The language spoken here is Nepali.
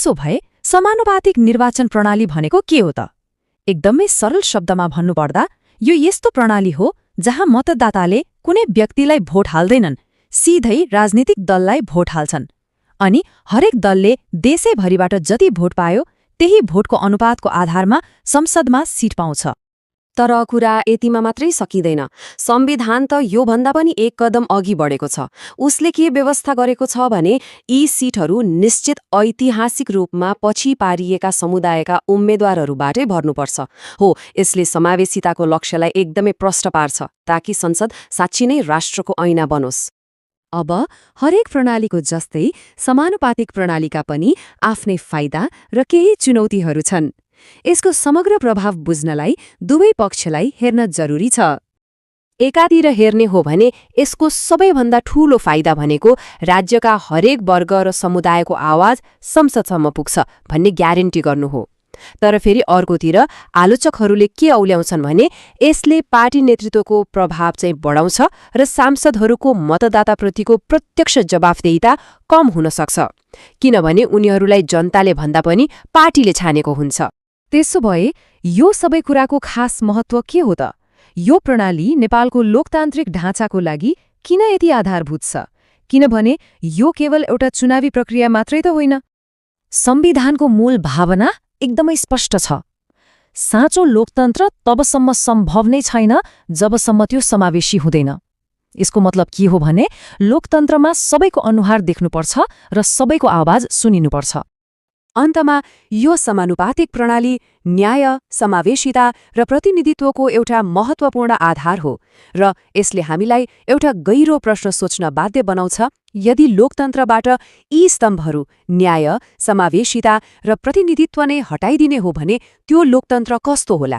त्यसो भए समानुपातिक निर्वाचन प्रणाली भनेको के हो त? एकदमै सरल शब्दमा भन्नुपर्दा यो यस्तो प्रणाली हो जहाँ मतदाताले कुनै व्यक्तिलाई भोट हाल्दैनन्, सिधै राजनीतिक दललाई भोट हाल्छन्। अनि हरेक दलले देशैभरिबाट जति भोट पायो त्यही भोटको अनुपातको आधारमा संसदमा सिट पाउँछ। तर कुरा यतिमा मात्रै सकिँदैन। संविधान त योभन्दा पनि एक कदम अघि बढेको छ। उसले के व्यवस्था गरेको छ भने यी सिटहरू निश्चित ऐतिहासिक रूपमा पछि पारिएका समुदायका उम्मेद्वारहरूबाटै भर्नुपर्छ। हो, यसले समावेशिताको लक्ष्यलाई एकदमै प्रष्ट पार्छ ताकि संसद साँच्चै नै राष्ट्रको ऐना बनोस्। अब हरेक प्रणालीको जस्तै समानुपातिक प्रणालीका पनि आफ्नै फाइदा र केही चुनौतीहरू छन्। यसको समग्र प्रभाव बुझ्नलाई दुवै पक्षलाई हेर्न जरुरी छ। एकातिर हेर्ने हो भने यसको सबैभन्दा ठूलो फाइदा भनेको राज्यका हरेक वर्ग र समुदायको आवाज संसदसम्म पुग्छ भन्ने ग्यारेन्टी गर्नु हो। तर फेरि अर्कोतिर आलोचकहरूले के औल्याउँछन् भने यसले पार्टी नेतृत्वको प्रभाव चाहिँ बढाउँछ र सांसदहरूको मतदाताप्रतिको प्रत्यक्ष जवाफदेहिता कम हुन सक्छ, किनभने उनीहरूलाई जनताले भन्दा पनि पार्टीले छानेको हुन्छ। त्यसो भए यो सबै कुराको खास महत्त्व के हो त? यो प्रणाली नेपालको लोकतान्त्रिक ढाँचाको लागि किन यति आधारभूत छ? किनभने यो केवल एउटा चुनावी प्रक्रिया मात्रै त होइन। संविधानको मूल भावना एकदमै स्पष्ट छ। साँचो लोकतन्त्र तबसम्म सम्भव नै छैन जबसम्म त्यो समावेशी हुँदैन। यसको मतलब के हो भने लोकतन्त्रमा सबैको अनुहार देख्नुपर्छ र सबैको आवाज सुनिनुपर्छ। अन्तमा यो समानुपातिक प्रणाली न्याय, समावेशिता र प्रतिनिधित्वको एउटा महत्त्वपूर्ण आधार हो र यसले हामीलाई एउटा गहिरो प्रश्न सोच्न बाध्य बनाउँछ। यदि लोकतन्त्रबाट यी स्तम्भहरू न्याय, समावेशिता र प्रतिनिधित्व नै हटाइदिने हो भने त्यो लोकतन्त्र कस्तो होला?